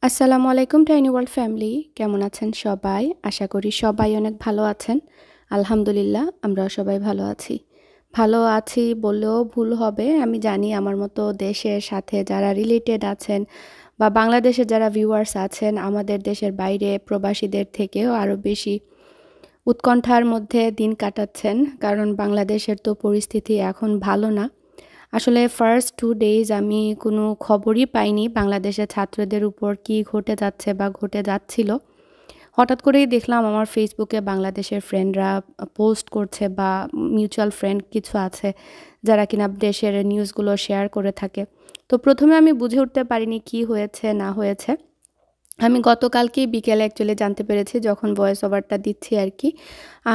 আসসালামু আলাইকুম tiny world family, কেমন আছেন সবাই? আশা করি সবাই অনেক ভালো আছেন। আলহামদুলিল্লাহ, আমরাও সবাই ভালো আছি। ভালো আছি বললেও ভুল হবে। আমি জানি আমার মতো দেশের সাথে যারা রিলেটেড আছেন বা বাংলাদেশের যারা ভিউয়ার্স আছেন, আমাদের দেশের বাইরে প্রবাসীদের থেকেও আরও বেশি উৎকণ্ঠার মধ্যে দিন কাটাচ্ছেন। কারণ বাংলাদেশের তো পরিস্থিতি এখন ভালো না। আসলে ফার্স্ট 2 ডেজ আমি কোনো খবরই পাইনি বাংলাদেশের ছাত্রদের উপর কি ঘটে যাচ্ছে বা ঘটে যাচ্ছিল। হঠাৎ করেই দেখলাম আমার ফেসবুকে বাংলাদেশের ফ্রেন্ডরা পোস্ট করছে বা মিউচুয়াল ফ্রেন্ড কিছু আছে যারা কিনা দেশের নিউজগুলো শেয়ার করে থাকে। তো প্রথমে আমি বুঝে উঠতে পারিনি কি হয়েছে না হয়েছে। আমি গতকালকেই বিকেলে অ্যাকচুয়ালি জানতে পেরেছি যখন ভয়েস ওভারটা দিচ্ছি আর কি।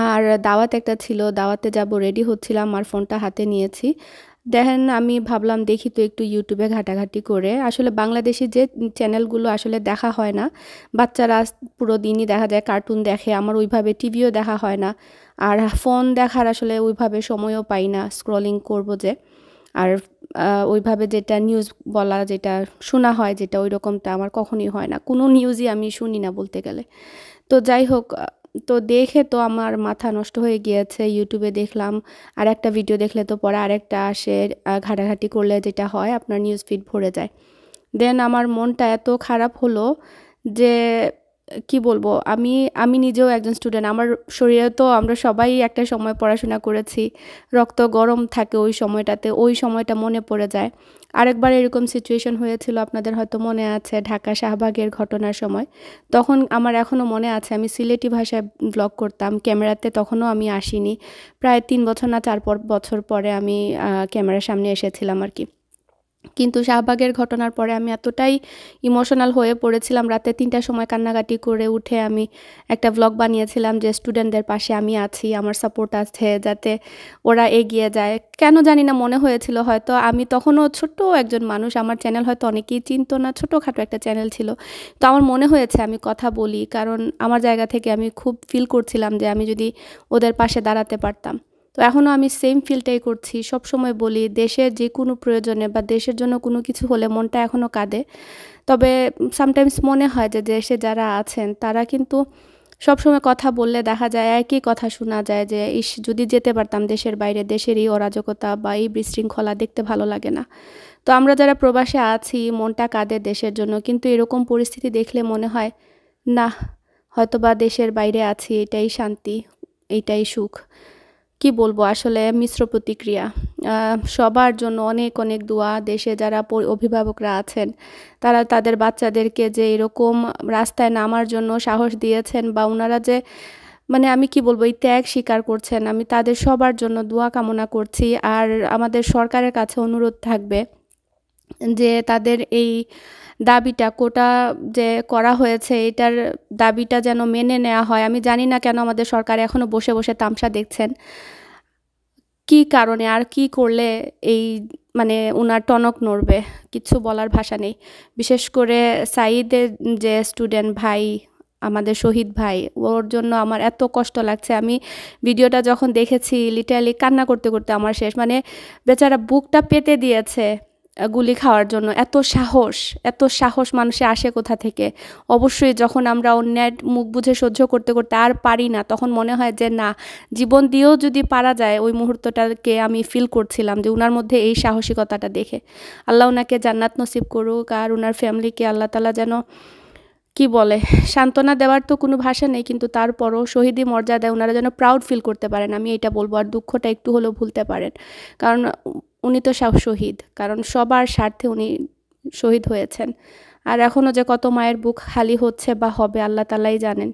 আর দাওয়াত একটা ছিল, দাওয়াতে যাব রেডি হচ্ছিলাম, আর ফোনটা হাতে নিয়েছি। দেখেন আমি ভাবলাম দেখি তো একটু ইউটিউবে ঘাটাঘাটি করে, আসলে বাংলাদেশি যে চ্যানেলগুলো আসলে দেখা হয় না। বাচ্চারা পুরো দিনই দেখা যায় কার্টুন দেখে, আমার ওইভাবে টিভিও দেখা হয় না। আর ফোন দেখার আসলে ওইভাবে সময়ও পাই না, স্ক্রলিং করব যে। আর ওইভাবে যেটা নিউজ বলা, যেটা শোনা হয়, যেটা ওই রকমটা আমার কখনোই হয় না। কোনো নিউজই আমি শুনি না বলতে গেলে। তো যাই হোক, তো দেখে তো আমার মাথা নষ্ট হয়ে গিয়েছে। ইউটিউবে দেখলাম, আর একটা ভিডিও দেখলে তো পরে আরেকটা আসে। ঘাটাঘাটি করলে যেটা হয়, আপনার নিউজ ফিড ভরে যায়। দেন আমার মনটা এত খারাপ হলো যে কি বলবো, আমি আমি নিজেও একজন স্টুডেন্ট। আমার শরীরে তো আমরা সবাই একটা সময় পড়াশোনা করেছি, রক্ত গরম থাকে ওই সময়টাতে, ওই সময়টা মনে পড়ে যায়। আরেকবার এরকম সিচুয়েশন হয়েছিল, আপনাদের হয়তো মনে আছে, ঢাকা শাহবাগের ঘটনার সময়। তখন আমার এখনও মনে আছে, আমি সিলেটি ভাষায় ব্লগ করতাম, ক্যামেরাতে তখনও আমি আসিনি। প্রায় 3 বছর না 4 বছর পরে আমি ক্যামেরার সামনে এসেছিলাম আর কি। কিন্তু শাহবাগের ঘটনার পরে আমি এতটাই ইমোশনাল হয়ে পড়েছিলাম, রাতে 3টার সময় কান্নাকাটি করে উঠে আমি একটা ভ্লগ বানিয়েছিলাম যে স্টুডেন্টদের পাশে আমি আছি, আমার সাপোর্ট আছে, যাতে ওরা এগিয়ে যায়। কেন জানি না মনে হয়েছিল, হয়তো আমি তখনও ছোট্ট একজন মানুষ, আমার চ্যানেল হয়তো অনেকেই চিনতো না, ছোটোখাটো একটা চ্যানেল ছিল। তো আমার মনে হয়েছে আমি কথা বলি, কারণ আমার জায়গা থেকে আমি খুব ফিল করছিলাম যে আমি যদি ওদের পাশে দাঁড়াতে পারতাম। তো এখনও আমি সেম ফিলটাই করছি, সব সময় বলি দেশের যে কোনো প্রয়োজনে বা দেশের জন্য কোনো কিছু হলে মনটা এখনও কাঁদে। তবে সামটাইমস মনে হয় যে দেশে যারা আছেন তারা কিন্তু সবসময় কথা বললে দেখা যায় একই কথা শোনা যায় যে ইস, যদি যেতে পারতাম দেশের বাইরে, দেশের এই অরাজকতা বা এই বিশৃঙ্খলা দেখতে ভালো লাগে না। তো আমরা যারা প্রবাসে আছি মনটা কাঁদে দেশের জন্য, কিন্তু এরকম পরিস্থিতি দেখলে মনে হয় না, হয়তোবা দেশের বাইরে আছি, এটাই শান্তি, এইটাই সুখ। কি বলবো, আসলে মিশ্র প্রতিক্রিয়া। সবার জন্য অনেক অনেক দোয়া। দেশে যারা অভিভাবকরা আছেন, তারা তাদের বাচ্চাদেরকে যে এরকম রাস্তায় নামার জন্য সাহস দিয়েছেন, বা ওনারা যে মানে আমি কি বলবো, এই ত্যাগ স্বীকার করছেন, আমি তাদের সবার জন্য দোয়া কামনা করছি। আর আমাদের সরকারের কাছে অনুরোধ থাকবে যে তাদের এই দাবিটা, কোটা যে করা হয়েছে, এটার দাবিটা যেন মেনে নেওয়া হয়। আমি জানি না কেন আমাদের সরকার এখনও বসে বসে তামসা দেখছেন, কি কারণে আর কি করলে এই মানে উনার টনক নড়বে, কিছু বলার ভাষা নেই। বিশেষ করে সাঈদের যে স্টুডেন্ট ভাই, আমাদের শহীদ ভাই, ওর জন্য আমার এত কষ্ট লাগছে। আমি ভিডিওটা যখন দেখেছি লিটারালি কান্না করতে করতে আমার শেষ, মানে বেচারা বুকটা পেতে দিয়েছে গুলি খাওয়ার জন্য। এত সাহস মানুষে আসে কোথা থেকে? অবশ্যই যখন আমরা অন্যায়ের মুখ বুঝে সহ্য করতে করতে আর পারি না, তখন মনে হয় যে না, জীবন দিয়েও যদি পারা যায়। ওই মুহূর্তটাকে আমি ফিল করছিলাম যে উনার মধ্যে এই সাহসিকতাটা দেখে। আল্লাহ ওনাকে জান্নাত নসিব করুক, আর ওনার ফ্যামিলিকে আল্লাহ তাআলা যেন কি বলে, সান্ত্বনা দেওয়ার তো কোনো ভাষা নেই, কিন্তু তারপরও শহীদি মর্যাদায় ওনারা যেন প্রাউড ফিল করতে পারেন, আমি এটা বলবো। আর দুঃখটা একটু হলেও ভুলতে পারেন, কারণ উনি তো শহীদ, কারণ সবার স্বার্থে উনি শহীদ হয়েছেন। আর এখনও যে কত মায়ের বুক খালি হচ্ছে বা হবে আল্লাহ তাআলাই জানেন।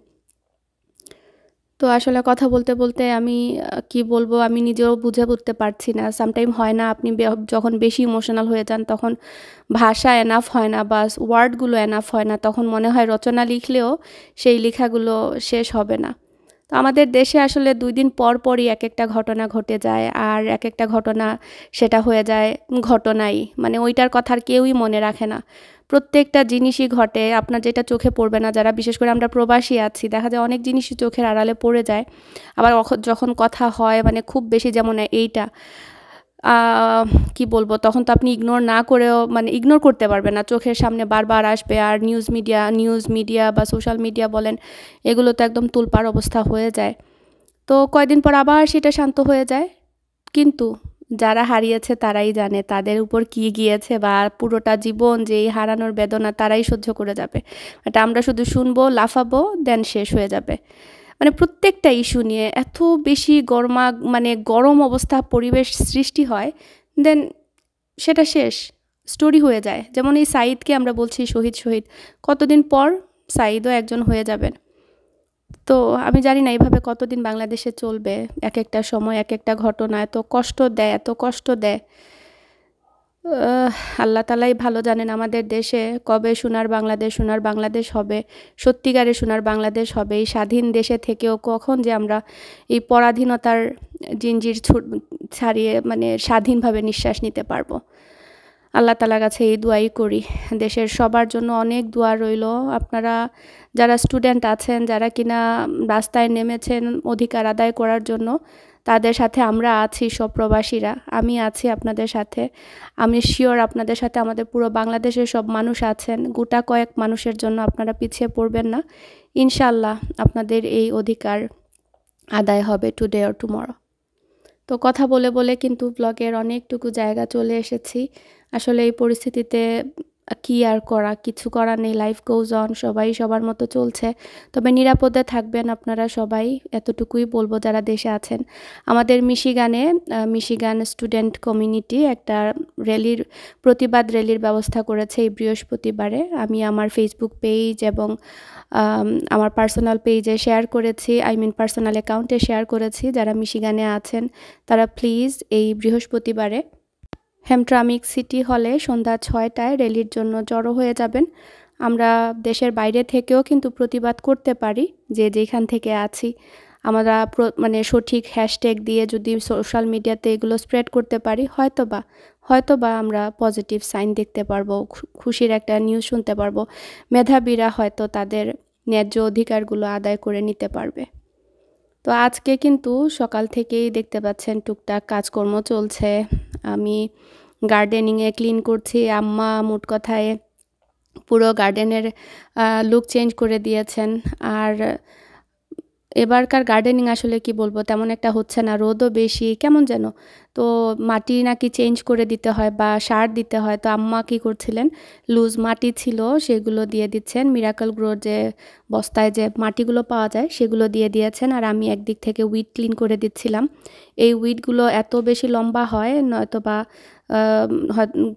তো আসলে কথা বলতে বলতে আমি কি বলবো, আমি নিজেও বুঝে উঠতে পারছি না। সামটাইম হয় না, আপনি যখন বেশি ইমোশনাল হয়ে যান তখন ভাষা এনাফ হয় না, বা ওয়ার্ডগুলো এনাফ হয় না, তখন মনে হয় রচনা লিখলেও সেই লেখাগুলো শেষ হবে না। তো আমাদের দেশে আসলে 2 দিন পর পরই এক একটা ঘটনা ঘটে যায়, আর এক একটা ঘটনা সেটা হয়ে যায় ঘটনাই, মানে ওইটার কথা আর কেউই মনে রাখে না। প্রত্যেকটা জিনিসই ঘটে, আপনার যেটা চোখে পড়বে না, যারা বিশেষ করে আমরা প্রবাসী আছি, দেখা যায় অনেক জিনিসই চোখের আড়ালে পড়ে যায়। আবার যখন কথা হয় মানে খুব বেশি, যেমন এইটা কি বলবো, তখন তো আপনি ইগনোর না করেও মানে ইগনোর করতে পারবেন না, চোখের সামনে বারবার আসবে। আর নিউজ মিডিয়া বা সোশ্যাল মিডিয়া বলেন, এগুলো তো একদম তুলপাড় অবস্থা হয়ে যায়। তো কয়দিন পর আবার সেটা শান্ত হয়ে যায়, কিন্তু যারা হারিয়েছে তারাই জানে তাদের উপর কি গিয়েছে, বা পুরোটা জীবন যে এই হারানোর বেদনা তারাই সহ্য করে যাবে। এটা আমরা শুধু শুনবো, লাফাবো, দেন শেষ হয়ে যাবে। মানে প্রত্যেকটা ইস্যু নিয়ে এত বেশি মানে গরম অবস্থা পরিবেশ সৃষ্টি হয়, দেন সেটা শেষ, স্টোরি হয়ে যায়। যেমন এই সাঈদকে আমরা বলছি শহীদ শহীদ, কতদিন পর সাঈদও একজন হয়ে যাবেন। তো আমি জানি না এইভাবে কতদিন বাংলাদেশে চলবে। এক একটা সময় এক একটা ঘটনা এত কষ্ট দেয়, এত কষ্ট দেয়। আহ, আল্লাহ তালাই ভালো জানেন আমাদের দেশে কবে সোনার বাংলাদেশ হবে, সত্যিকারের সোনার বাংলাদেশ হবে। এই স্বাধীন দেশে থেকেও কখন যে আমরা এই পরাধীনতার জিঞ্জির ছাড়িয়ে মানে স্বাধীনভাবে নিঃশ্বাস নিতে পারবো। আল্লাহ তালার কাছে এই দোয়াই করি। দেশের সবার জন্য অনেক দোয়া রইল। আপনারা যারা স্টুডেন্ট আছেন, যারা কিনা রাস্তায় নেমেছেন অধিকার আদায় করার জন্য, তাদের সাথে আমরা আছি, সব প্রবাসীরা আমি আছি আপনাদের সাথে। আমি শিওর আপনাদের সাথে আমাদের পুরো বাংলাদেশের সব মানুষ আছেন। গোটা কয়েক মানুষের জন্য আপনারা পিছিয়ে পড়বেন না। ইনশাল্লাহ আপনাদের এই অধিকার আদায় হবে টুডে অর টুমরো। তো কথা বলে বলে কিন্তু ব্লগের অনেকটুকু জায়গা চলে এসেছি। আসলে এই পরিস্থিতিতে কি আর করা, কিছু করার নেই। লাইফ গোজ অন, সবাই সবার মতো চলছে। তবে নিরাপদে থাকবেন আপনারা সবাই, এতটুকুই বলবো যারা দেশে আছেন। আমাদের মিশিগান স্টুডেন্ট কমিউনিটি একটা প্রতিবাদ র্যালির ব্যবস্থা করেছে এই বৃহস্পতিবারে। আমি আমার ফেসবুক পেজ এবং আমার পার্সোনাল পেজে শেয়ার করেছি, পার্সোনাল অ্যাকাউন্টে শেয়ার করেছি। যারা মিশিগানে আছেন তারা প্লিজ এই বৃহস্পতিবারে হ্যামট্রামিক সিটি হলে সন্ধ্যা 6টায় র্যালির জন্য জড়ো হয়ে যাবেন। আমরা দেশের বাইরে থেকেও কিন্তু প্রতিবাদ করতে পারি, যে যেখান থেকে আছি। আমরা মানে সঠিক হ্যাশট্যাগ দিয়ে যদি সোশ্যাল মিডিয়াতে এগুলো স্প্রেড করতে পারি, হয়তোবা আমরা পজিটিভ সাইন দেখতে পারবো, খুশির একটা নিউজ শুনতে পারবো। মেধাবীরা হয়তো তাদের ন্যায্য অধিকারগুলো আদায় করে নিতে পারবে। তো আজকে কিন্তু সকাল থেকেই দেখতে পাচ্ছেন টুকটাক কাজকর্ম চলছে। আমি গার্ডেনিংয়ে ক্লিন করছি। আম্মা মোট কথায় পুরো গার্ডেনের লুক চেঞ্জ করে দিয়েছেন। আর এবারকার গার্ডেনিং আসলে কি বলবো, তেমন একটা হচ্ছে না, রোদও বেশি, কেমন যেন। তো মাটি নাকি চেঞ্জ করে দিতে হয় বা সার দিতে হয়। তো আম্মা কি করছিলেন, লুজ মাটি ছিল সেগুলো দিয়ে দিচ্ছেন, মিরাকল গ্রোর যে বস্তায় যে মাটিগুলো পাওয়া যায় সেগুলো দিয়ে দিয়েছেন। আর আমি একদিক থেকে উইড ক্লিন করে দিচ্ছিলাম। এই উইডগুলো এত বেশি লম্বা হয়, নয়তো বা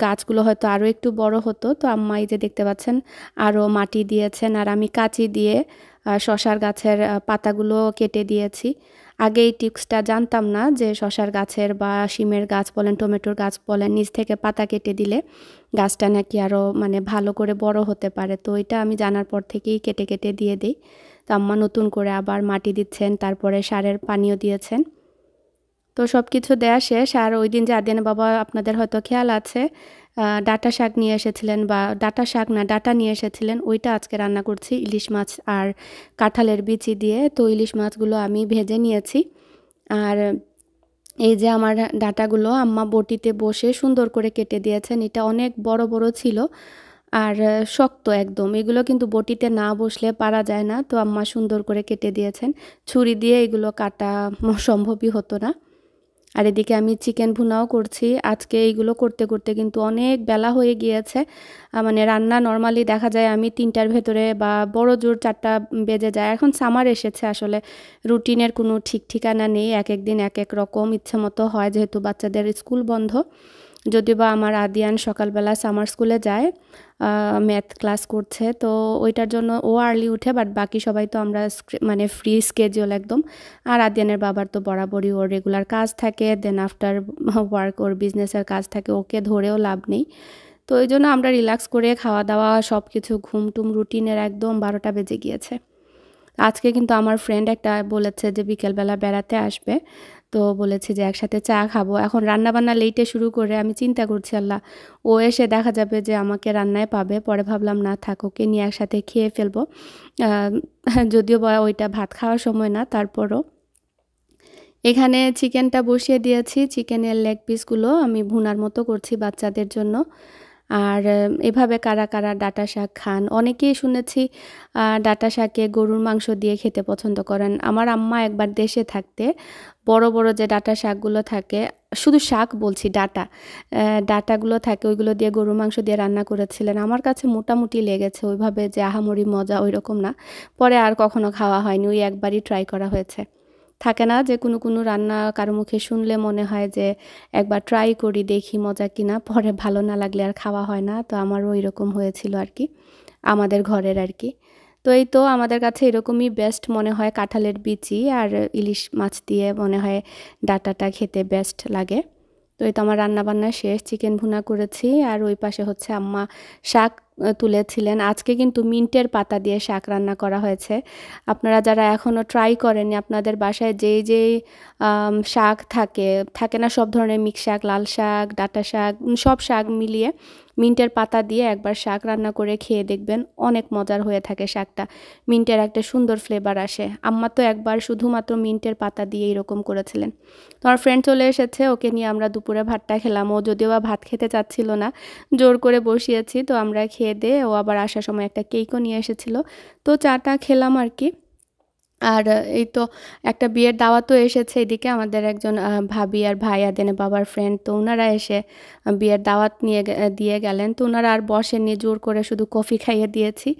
গাছগুলো হয়তো আরও একটু বড় হতো। তো আম্মা এই যে দেখতে পাচ্ছেন আরও মাটি দিয়েছেন। আর আমি কাঁচি দিয়ে শশার গাছের পাতাগুলো কেটে দিয়েছি। আগে এই টিপসটা জানতাম না যে শশার গাছের বা শিমের গাছ বলেন, টমেটোর গাছ বলেন, নিচ থেকে পাতা কেটে দিলে গাছটা নাকি আরও মানে ভালো করে বড় হতে পারে। তো এটা আমি জানার পর থেকেই কেটে কেটে দিয়ে দিই। তো আম্মা নতুন করে আবার মাটি দিচ্ছেন, তারপরে সারের পানিও দিয়েছেন। তো সব কিছু দেয়া শেষ। আর ওই দিন যে আদিয়ানা বাবা, আপনাদের হয়তো খেয়াল আছে, ডাঁটা শাক নিয়ে এসেছিলেন, বা ডাঁটা শাক না ডাঁটা নিয়ে এসেছিলেন, ওইটা আজকে রান্না করছি ইলিশ মাছ আর কাঁঠালের বিচি দিয়ে। তো ইলিশ মাছগুলো আমি ভেজে নিয়েছি। আর এই যে আমার ডাঁটাগুলো আম্মা বটিতে বসে সুন্দর করে কেটে দিয়েছেন। এটা অনেক বড় বড় ছিল আর শক্ত একদম, এগুলো কিন্তু বটিতে না বসলে পারা যায় না। তো আম্মা সুন্দর করে কেটে দিয়েছেন, ছুরি দিয়ে এগুলো কাটা সম্ভবই হতো না। আর এদিকে আমি চিকেন ভুনাও করছি। আজকে এইগুলো করতে করতে কিন্তু অনেক বেলা হয়ে গিয়েছে। মানে রান্না নর্মালি দেখা যায় আমি 3টার ভেতরে বা বড় জোর 4টা বেজে যায়। এখন সামার এসেছে, আসলে রুটিনের কোনো ঠিক ঠিকানা নেই, এক এক দিন এক এক রকম ইচ্ছে মতো হয়, যেহেতু বাচ্চাদের স্কুল বন্ধ। যদিও বা আমার আদিয়ান সকালবেলা সামার স্কুলে যায়, ম্যাথ ক্লাস করছে, তো ওইটার জন্য ও আর্লি উঠে, বাট বাকি সবাই তো আমরা মানে ফ্রি স্কেডিউল একদম। আর আদিয়ানের বাবার তো বরাবরই ওর রেগুলার কাজ থাকে, দেন আফটার ওয়ার্ক ওর বিজনেসের কাজ থাকে, ওকে ধরেও লাভ নেই। তো ওই জন্য আমরা রিল্যাক্স করে খাওয়া দাওয়া সব কিছু ঘুম টুম রুটিনের একদম 12টা বেজে গিয়েছে। আজকে কিন্তু আমার ফ্রেন্ড একটা বলেছে যে বিকেলবেলা বেড়াতে আসবে, তো বলেছে যে একসাথে চা খাবো। এখন রান্নাবান্না লেটে শুরু করে আমি চিন্তা করছি, আল্লাহ, ও এসে দেখা যাবে যে আমাকে রান্নায় পাবে। পরে ভাবলাম না থাক, ওকে নিয়ে একসাথে খেয়ে ফেলবো। যদিও বা ওইটা ভাত খাওয়ার সময় না, তারপরও এখানে চিকেনটা বসিয়ে দিয়েছি, চিকেনের লেগ পিসগুলো আমি ভুনার মতো করছি বাচ্চাদের জন্য। আর এভাবে কারা কারা ডাঁটা শাক খান? অনেকেই শুনেছি ডাঁটা শাকে গরুর মাংস দিয়ে খেতে পছন্দ করেন। আমার আম্মা একবার দেশে থাকতে বড় বড় যে ডাঁটা শাকগুলো থাকে, শুধু শাক বলছি, ডাঁটাগুলো থাকে, ওইগুলো দিয়ে গরুর মাংস দিয়ে রান্না করেছিলেন। আমার কাছে মোটামুটি লেগেছে, ওইভাবে যে আহামরি মজা ওই রকম না। পরে আর কখনো খাওয়া হয়নি, ওই একবারই ট্রাই করা হয়েছে। থাকে না যে কোনো রান্না কারো মুখে শুনলে মনে হয় যে একবার ট্রাই করি, দেখি মজা কিনা, পরে ভালো না লাগলে আর খাওয়া হয় না। তো আমারও এরকম হয়েছিল আর কি, আমাদের ঘরের আর কি। তো এই তো আমাদের কাছে এরকমই বেস্ট মনে হয়, কাঁঠালের বিচি আর ইলিশ মাছ দিয়ে মনে হয় ডাঁটাটা খেতে বেস্ট লাগে। তো এই তো আমার রান্নাবান্না শেষ, চিকেন ভুনা করেছি আর ওই পাশে হচ্ছে আম্মা শাক তুলেছিলেন। আজকে কিন্তু মিন্টের পাতা দিয়ে শাক রান্না করা হয়েছে। আপনারা যারা এখনও ট্রাই করেননি, আপনাদের বাসায় যেই শাক থাকে থাকে না, সব ধরনের মিক্স শাক, লাল শাক, ডাঁটা শাক, সব শাক মিলিয়ে মিন্টের পাতা দিয়ে একবার শাক রান্না করে খেয়ে দেখবেন, অনেক মজার হয়ে থাকে শাকটা। মিন্টের একটা সুন্দর ফ্লেভার আসে। আম্মা তো একবার শুধুমাত্র মিন্টের পাতা দিয়ে এরকম করেছিলেন। তো আমার ফ্রেন্ড চলে এসেছে, ওকে নিয়ে আমরা দুপুরে ভাতটা খেলাম। ও যদিও বা ভাত খেতে চাচ্ছিল না, জোর করে বসিয়েছি। তো আমরা খেয়ে দিয়ে ও আবার আসার সময় একটা কেকও নিয়ে এসেছিল, তো চাটা খেলাম আর কি। আর এই তো একটা বিয়ের দাওয়াতও এসেছে এদিকে, আমাদের একজন ভাবি আর ভাই আদেনে বাবার ফ্রেন্ড, তো ওনারা এসে বিয়ের দাওয়াত দিয়ে গেলেন। তো ওনারা আর বসেননি, জোর করে শুধু কফি খাইয়ে দিয়েছি।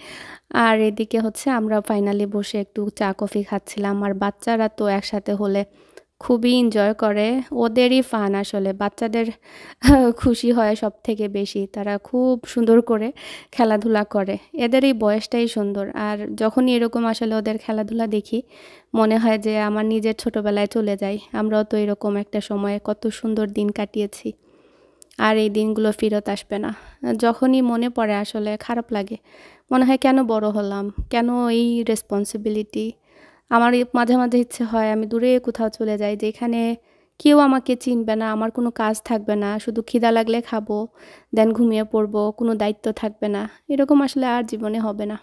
আর এদিকে হচ্ছে আমরা ফাইনালি বসে একটু চা কফি খাচ্ছিলাম। আর বাচ্চারা তো একসাথে হলে খুবই এনজয় করে, ওদেরই ফান আসলে। বাচ্চাদের খুশি হয় সব থেকে বেশি, তারা খুব সুন্দর করে খেলাধুলা করে, এদের এই বয়সটাই সুন্দর। আর যখনই এরকম আসলে ওদের খেলাধুলা দেখি, মনে হয় যে আমার নিজের ছোটবেলায় চলে যাই, আমরাও তো এরকম একটা সময়ে কত সুন্দর দিন কাটিয়েছি। আর এই দিনগুলো ফেরত আসবে না। যখনই মনে পড়ে আসলে খারাপ লাগে, মনে হয় কেন বড় হলাম, কেন এই রেসপন্সিবিলিটি। আমার মাঝে মাঝে ইচ্ছে হয় আমি দূরে কোথাও চলে যাই, যেখানে কেউ আমাকে চিনবে না, আমার কোনো কাজ থাকবে না, শুধু খিদা লাগলে খাবো, দেন ঘুমিয়ে পড়বো, কোনো দায়িত্ব থাকবে না। এরকম আসলে আর জীবনে হবে না,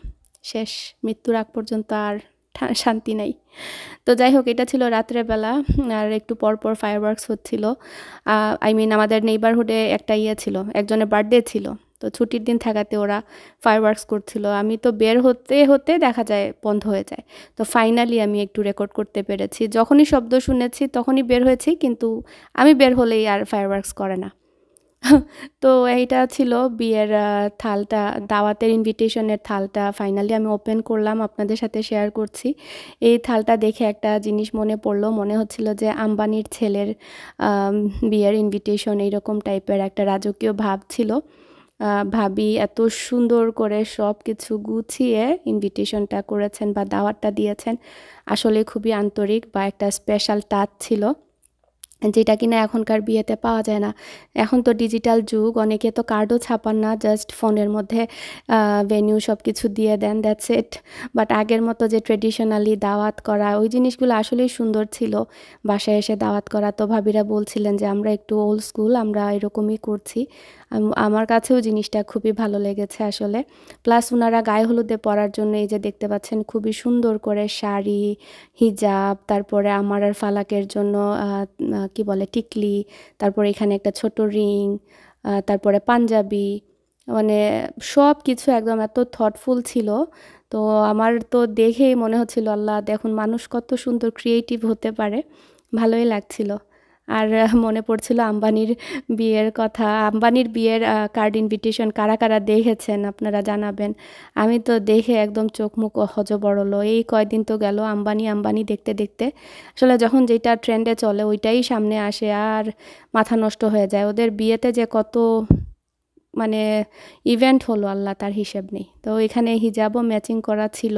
শেষ। মৃত্যুর আগ পর্যন্ত আর শান্তি নাই। তো যাই হোক, এটা ছিল রাত্রের বেলা। আর একটু পর পর ফায়ারওয়ার্কস হচ্ছিল। আই মিন আমাদের নেইবারহুডে একটা ইয়ে ছিল, একজনের বার্থডে ছিল। তো ছুটির দিন থাকাতে ওরা ফায়ারওয়ার্কস করছিল। আমি তো বের হতে হতে দেখা যায় বন্ধ হয়ে যায়। তো ফাইনালি আমি একটু রেকর্ড করতে পেরেছি। যখনই শব্দ শুনেছি তখনই বের হয়েছি, কিন্তু আমি বের হলেই আর ফায়ারওয়ার্কস করে না। তো এইটা ছিল বিয়ের থালটা, দাওয়াতের ইনভিটেশনের থালটা ফাইনালি আমি ওপেন করলাম, আপনাদের সাথে শেয়ার করছি। এই থালটা দেখে একটা জিনিস মনে পড়লো, মনে হচ্ছিল যে আম্বানির ছেলের বিয়ের ইনভিটেশন, এইরকম টাইপের একটা রাজকীয় ভাব ছিল। ভাবি এত সুন্দর করে সব কিছু গুছিয়ে ইনভিটেশনটা করেছেন বা দাওয়াতটা দিয়েছেন, আসলে খুবই আন্তরিক বা একটা স্পেশাল টাচ ছিল, যেটা কিনা এখনকার বিয়েতে পাওয়া যায় না। এখন তো ডিজিটাল যুগ, অনেকে তো কার্ডও ছাপান না, জাস্ট ফোনের মধ্যে ভেন্যু সব কিছু দিয়ে দেন, দ্যাটস ইট। বাট আগের মতো যে ট্রেডিশনালি দাওয়াত করা, ওই জিনিসগুলো আসলেই সুন্দর ছিল। বাসায় এসে দাওয়াত করা, তো ভাবিরা বলছিলেন যে আমরা একটু ওল্ড স্কুল, আমরা এরকমই করছি। আমার কাছেও জিনিসটা খুবই ভালো লেগেছে আসলে। প্লাস ওনারা গায়ে হলুদে পরার জন্য এই যে দেখতে পাচ্ছেন খুবই সুন্দর করে শাড়ি, হিজাব, তারপরে আমার আর ফালাকের জন্য কি বলে টিকলি, তারপরে এখানে একটা ছোট রিং, তারপরে পাঞ্জাবি, মানে সব কিছু একদম এত থটফুল ছিল। তো আমার তো দেখেই মনে হচ্ছিল আল্লাহ, দেখুন মানুষ কত সুন্দর ক্রিয়েটিভ হতে পারে, ভালোই লাগছিল। আর মনে পড়ছিল আম্বানির বিয়ের কথা। আম্বানির বিয়ের কার্ড ইনভিটেশন কারা কারা দেখেছেন আপনারা জানাবেন। আমি তো দেখে একদম চোখ মুখ হযবরল। এই কয়দিন তো গেল আম্বানি আম্বানি দেখতে দেখতে, আসলে যখন যেটা ট্রেন্ডে চলে ওইটাই সামনে আসে আর মাথা নষ্ট হয়ে যায়। ওদের বিয়েতে যে কত মানে ইভেন্ট হলো, আল্লাহ তার হিসেব নেই। তো এখানে হিজাবও ম্যাচিং করা ছিল,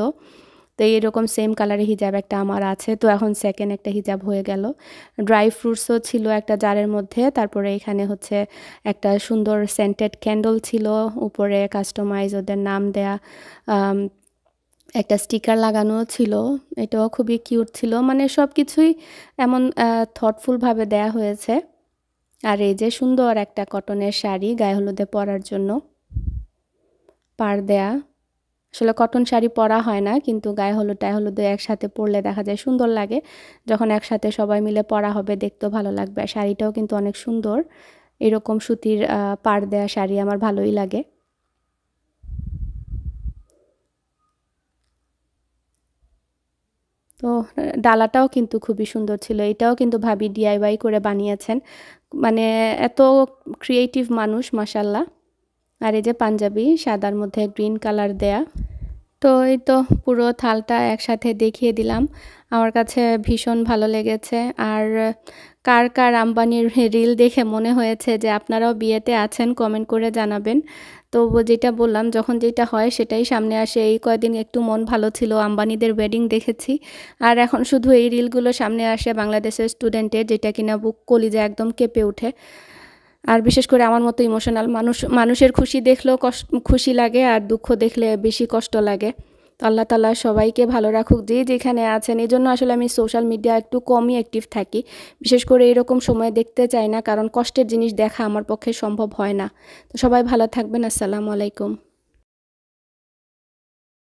তো এইরকম সেম কালারের হিজাব একটা আমার আছে, তো এখন সেকেন্ড একটা হিজাব হয়ে গেল। ড্রাই ফ্রুটসও ছিল একটা জারের মধ্যে, তারপরে এখানে হচ্ছে একটা সুন্দর সেন্টেড ক্যান্ডেল ছিল, উপরে কাস্টমাইজ ওদের নাম দেয়া একটা স্টিকার লাগানো ছিল, এটাও খুবই কিউট ছিল। মানে সব কিছুই এমন থটফুলভাবে দেয়া হয়েছে। আর এই যে সুন্দর একটা কটনের শাড়ি গায়ে হলুদে পরার জন্য, পাড় দেয়া, আসলে কটন শাড়ি পরা হয় না, কিন্তু গায়ে হলুদ টায়ে হলুদে একসাথে পরলে দেখা যায় সুন্দর লাগে। যখন একসাথে সবাই মিলে পরা হবে দেখতেও ভালো লাগবে। আর শাড়িটাও কিন্তু অনেক সুন্দর, এরকম সুতির পাড় দেওয়া শাড়ি আমার ভালোই লাগে। তো ডালাটাও কিন্তু খুবই সুন্দর ছিল, এটাও কিন্তু ভাবি ডিআইওয়াই করে বানিয়েছেন। মানে এত ক্রিয়েটিভ মানুষ মাশাল্লাহ। আর এই যে পাঞ্জাবি সাদার মধ্যে গ্রিন কালার দেয়া। তো এই তো পুরো থালটা একসাথে দেখিয়ে দিলাম। আমার কাছে ভীষণ ভালো লেগেছে। আর কার কার আম্বানির রিল দেখে মনে হয়েছে যে আপনারাও বিয়েতে আছেন, কমেন্ট করে জানাবেন। তো যেটা বললাম, যখন যেটা হয় সেটাই সামনে আসে। এই কয়দিন একটু মন ভালো ছিল, আম্বানিদের ওয়েডিং দেখেছি। আর এখন শুধু এই রিলগুলো সামনে আসে বাংলাদেশের স্টুডেন্টের, যেটা কিনা বুক কলিজা একদম কেঁপে ওঠে। আর বিশেষ করে আমার মতো ইমোশনাল মানুষের খুশি দেখলেও খুশি লাগে, আর দুঃখ দেখলে বেশি কষ্ট লাগে। তো আল্লাহ তাআলা সবাইকে ভালো রাখুক যে যেখানে আছেন। এই জন্য আসলে আমি সোশ্যাল মিডিয়া একটু কমই অ্যাক্টিভ থাকি। বিশেষ করে এরকম সময় দেখতে চাই না, কারণ কষ্টের জিনিস দেখা আমার পক্ষে সম্ভব হয় না। তো সবাই ভালো থাকবেন। আসসালামু আলাইকুম।